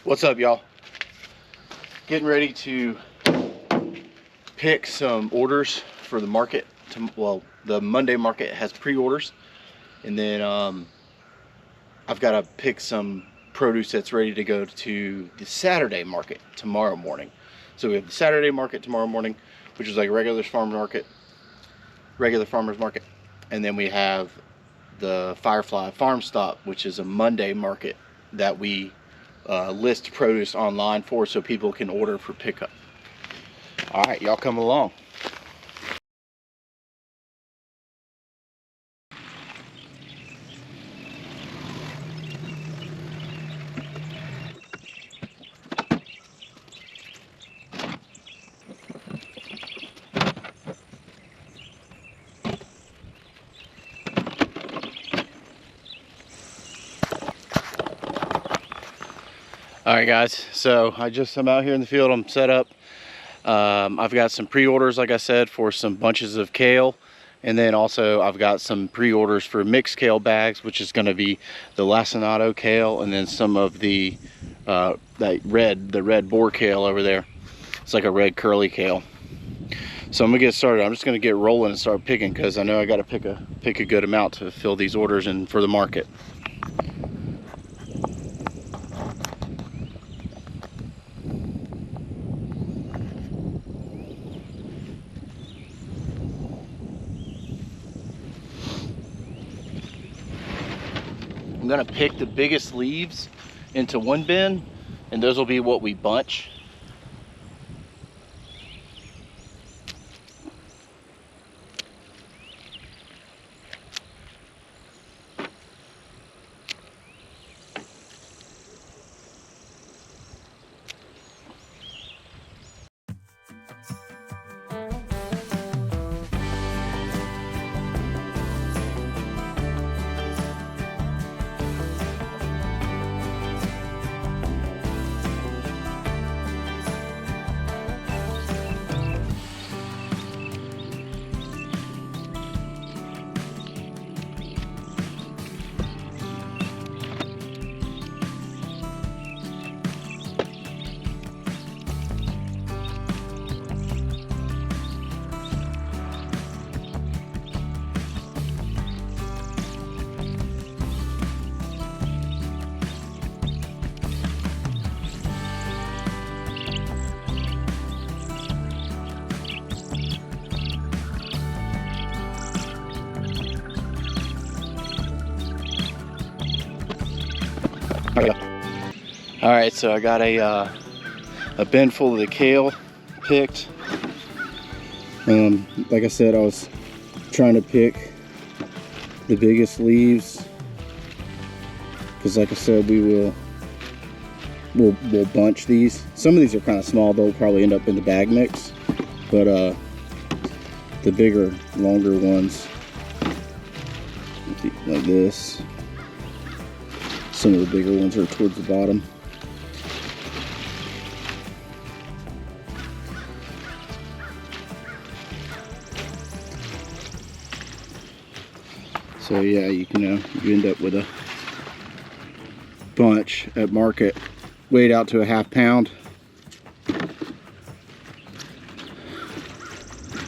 What's up, y'all? Getting ready to pick some orders for the market. Well, the Monday market has pre-orders, and then I've got to pick some produce that's ready to go to the Saturday market tomorrow morning. So we have the Saturday market tomorrow morning, which is like a regular farmer's market, and then we have the Firefly Farm Stop, which is a Monday market that we list produce online for, so people can order for pickup. All right, y'all come along. All right, guys, so I'm out here in the field. I'm set up. I've got some pre-orders, like I said, for some bunches of kale, and then also I've got some pre-orders for mixed kale bags, which is going to be the lacinato kale, and then some of the red boar kale over there. It's like a red curly kale. So I'm gonna get started. I'm just gonna get rolling and start picking, because I know I got to pick a good amount to fill these orders and for the market. I'm gonna pick the biggest leaves into one bin, and those will be what we bunch. All right, so I got a bin full of the kale picked. Like I said, I was trying to pick the biggest leaves, because like I said, we'll bunch these. Some of these are kind of small, they'll probably end up in the bag mix, but the bigger, longer ones, like this. Some of the bigger ones are towards the bottom. So yeah, you end up with a bunch at market, weighed out to a ½ pound.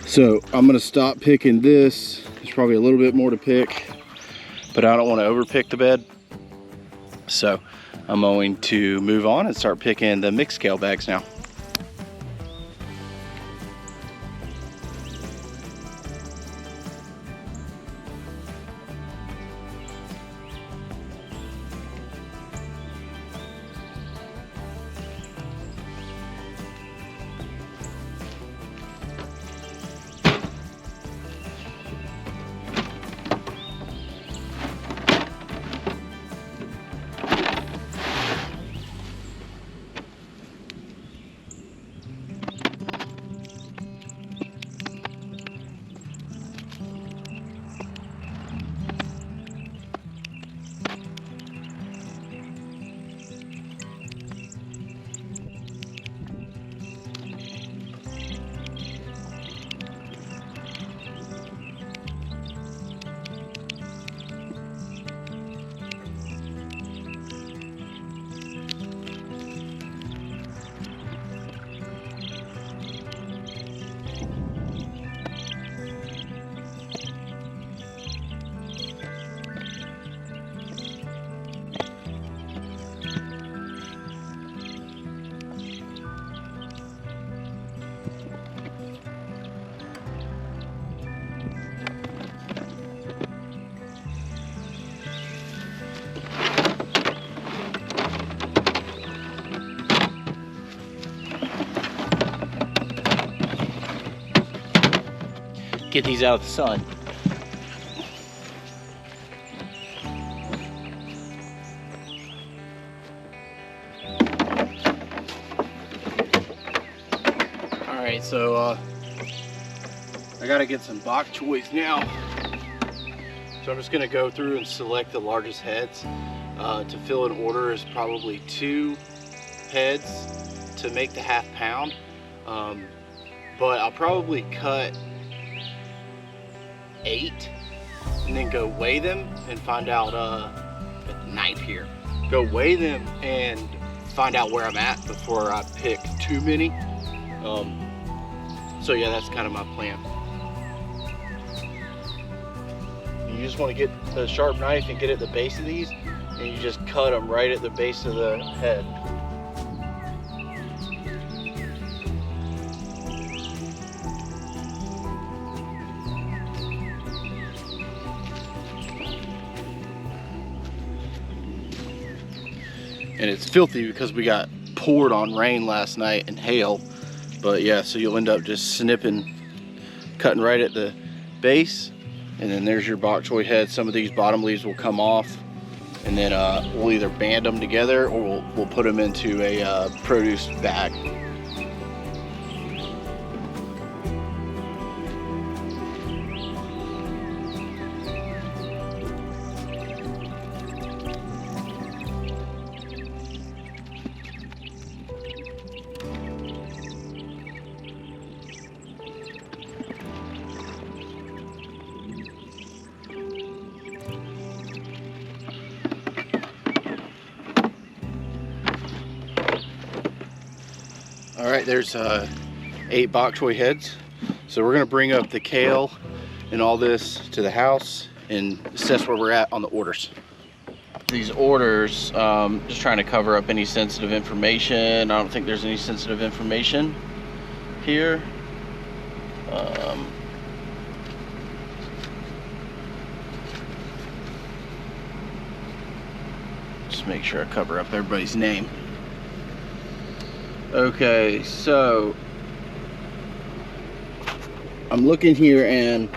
So I'm gonna stop picking this. There's probably a little bit more to pick, but I don't want to over pick the bed. So I'm going to move on and start picking the mixed kale bags now. get these out of the sun. Alright, so I gotta get some bok choys now. So I'm just gonna go through and select the largest heads. To fill an order is probably 2 heads to make the half pound. But I'll probably cut 8 and then go weigh them and find out at knife here. Go weigh them and find out where I'm at before I pick too many. So yeah, that's kind of my plan. You just want to get a sharp knife and get at the base of these, and you just cut them right at the base of the head. And it's filthy because we got poured on rain last night and hail. But yeah, so you'll end up just snipping, cutting right at the base. And then there's your bok choy head. Some of these bottom leaves will come off, and then we'll either band them together or we'll put them into a produce bag. All right, there's 8 bok choy heads. So we're gonna bring up the kale and all this to the house and assess where we're at on the orders. These orders, just trying to cover up any sensitive information. I don't think there's any sensitive information here. Just make sure I cover up everybody's name. Okay, so I'm looking here and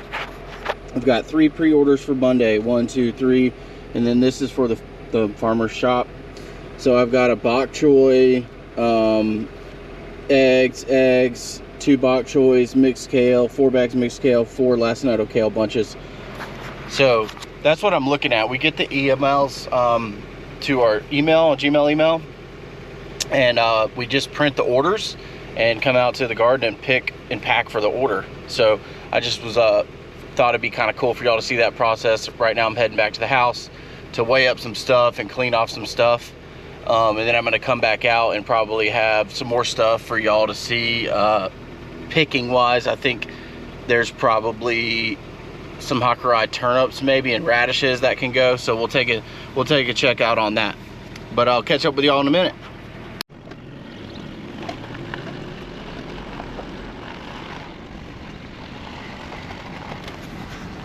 I've got 3 pre-orders for Monday. 1, 2, 3, and then this is for the farmer's shop. So I've got a bok choy, eggs, 2 bok choys, mixed kale, 4 bags mixed kale, 4 lacinato kale bunches. So that's what I'm looking at. We get the emails to our Gmail email. And we just print the orders and come out to the garden and pick and pack for the order. So I just was thought it'd be kind of cool for y'all to see that process. Right now I'm heading back to the house to weigh up some stuff and clean off some stuff, and then I'm going to come back out and probably have some more stuff for y'all to see. Picking wise, I think there's probably some Hakurei turnips maybe and radishes that can go, so we'll take a check out on that. But I'll catch up with y'all in a minute.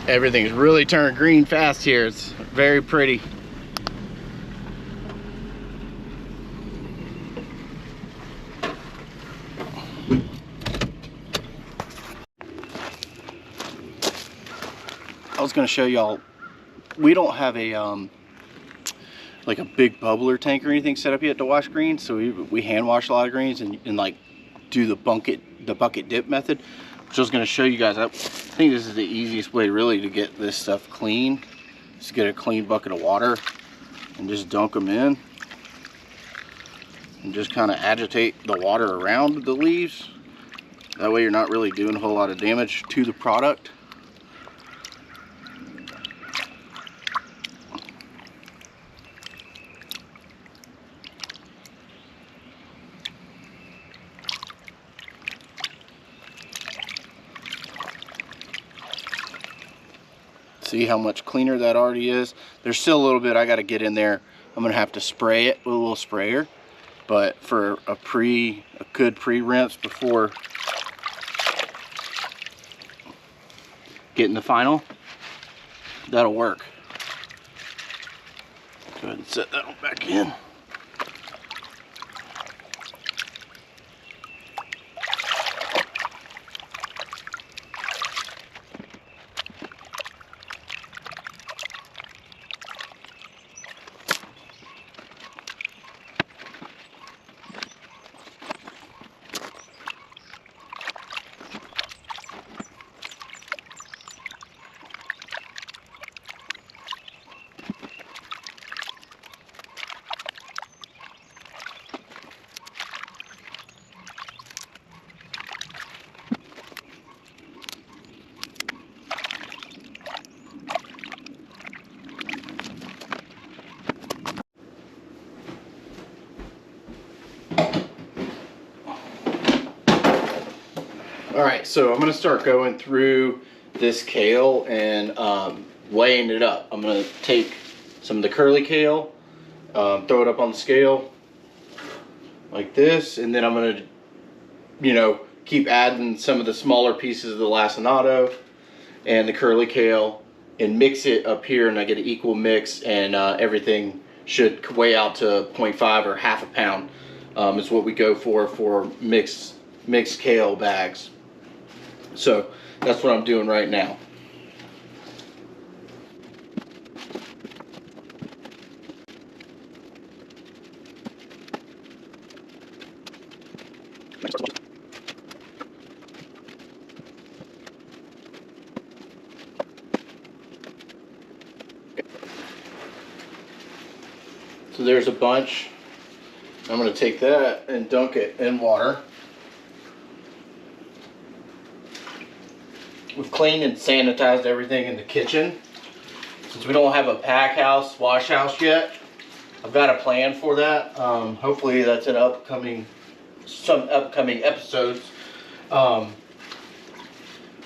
Everything's really turned green fast here. It's very pretty. I was going to show y'all, we don't have a like a big bubbler tank or anything set up yet to wash greens, so we hand wash a lot of greens and like do the bucket dip method. Which I was going to show you guys. I think this is the easiest way really to get this stuff clean. Just get a clean bucket of water and just dunk them in. And just kind of agitate the water around the leaves. That way you're not really doing a whole lot of damage to the product. See how much cleaner that already is. There's still a little bit I got to get in there. I'm gonna have to spray it with a little sprayer, but for a good pre-rinse before getting the final, that'll work. Go ahead and set that one back in. All right, so I'm gonna start going through this kale and weighing it up. I'm gonna take some of the curly kale, throw it up on the scale like this, and then I'm gonna, you know, keep adding some of the smaller pieces of the lacinato and the curly kale and mix it up here, and I get an equal mix, and everything should weigh out to 0.5 or half a pound is what we go for mixed kale bags. So that's what I'm doing right now. So there's a bunch. I'm going to take that and dunk it in water. We've cleaned and sanitized everything in the kitchen. Since we don't have a pack house, wash house yet, I've got a plan for that. Hopefully that's in some upcoming episodes.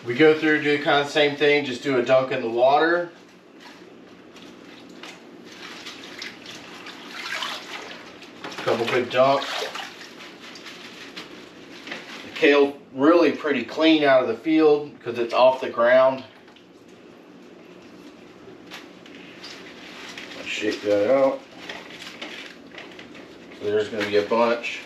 We go through, do kind of the same thing, just do a dunk in the water. Couple good dunks. The kale really pretty clean out of the field because it's off the ground. I'll shake that out. So there's going to be a bunch.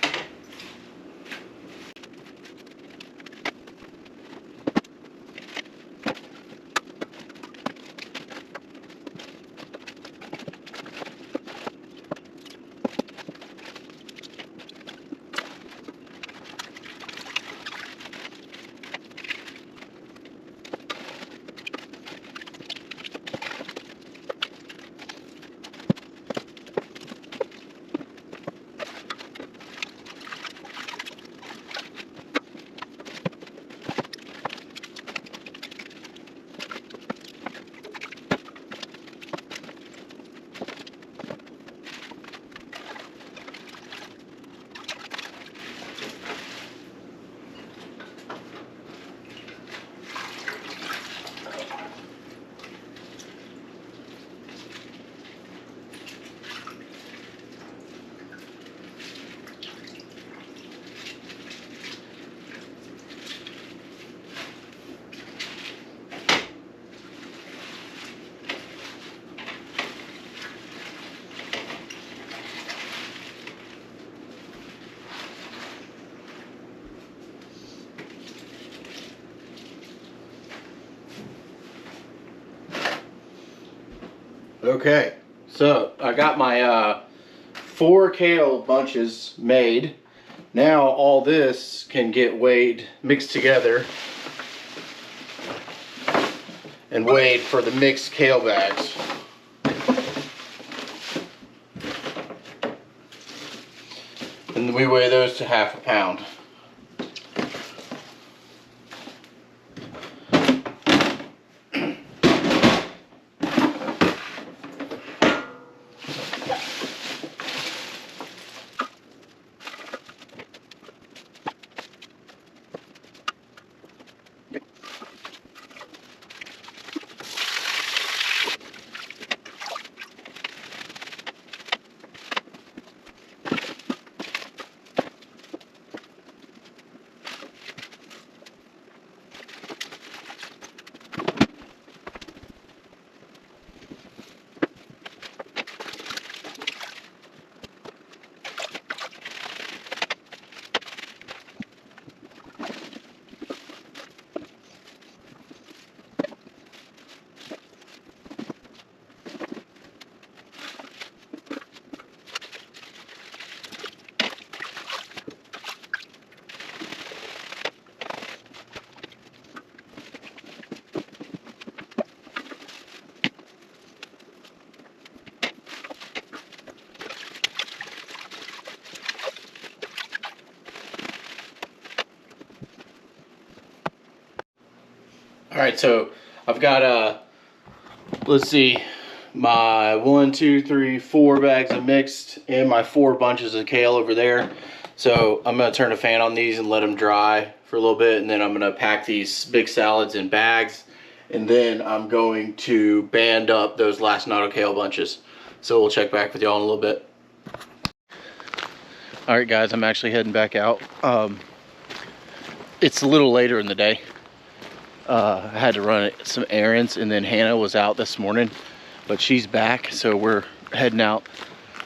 Okay, so I got my 4 kale bunches made. Now all this can get weighed, mixed together, and weighed for the mixed kale bags. And we weigh those to half a pound. All right, so I've got let's see, my 1, 2, 3, 4 bags of mixed and my 4 bunches of kale over there. So I'm gonna turn a fan on these and let them dry for a little bit, and then I'm gonna pack these big salads in bags, and then I'm going to band up those last natto kale bunches. So we'll check back with y'all in a little bit. All right, guys, I'm actually heading back out. It's a little later in the day. I had to run some errands, and then Hannah was out this morning, but she's back, so we're heading out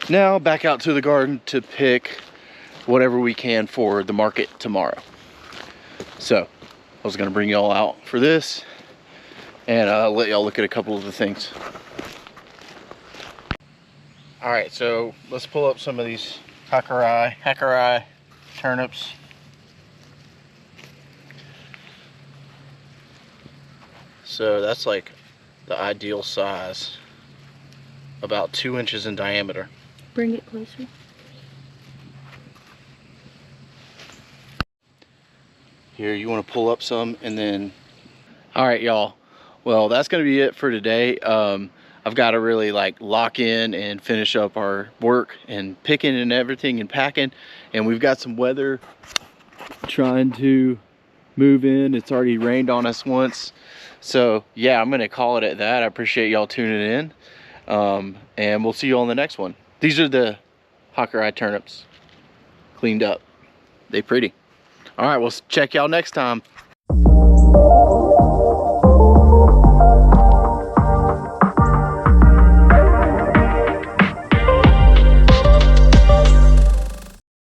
now, back out to the garden to pick whatever we can for the market tomorrow. So I was gonna bring y'all out for this and let y'all look at a couple of the things. All right, so let's pull up some of these Hakurei turnips. So that's like the ideal size, about 2 inches in diameter. Bring it closer. Here, you want to pull up some, and then, all right, y'all. Well, that's going to be it for today. I've got to really like lock in and finish up our work and picking and everything and packing. And we've got some weather trying to move in. It's already rained on us once. So yeah, I'm going to call it at that. I appreciate y'all tuning in. And we'll see you on the next one. These are the Hakurei turnips, cleaned up. They pretty. All right, we'll check y'all next time.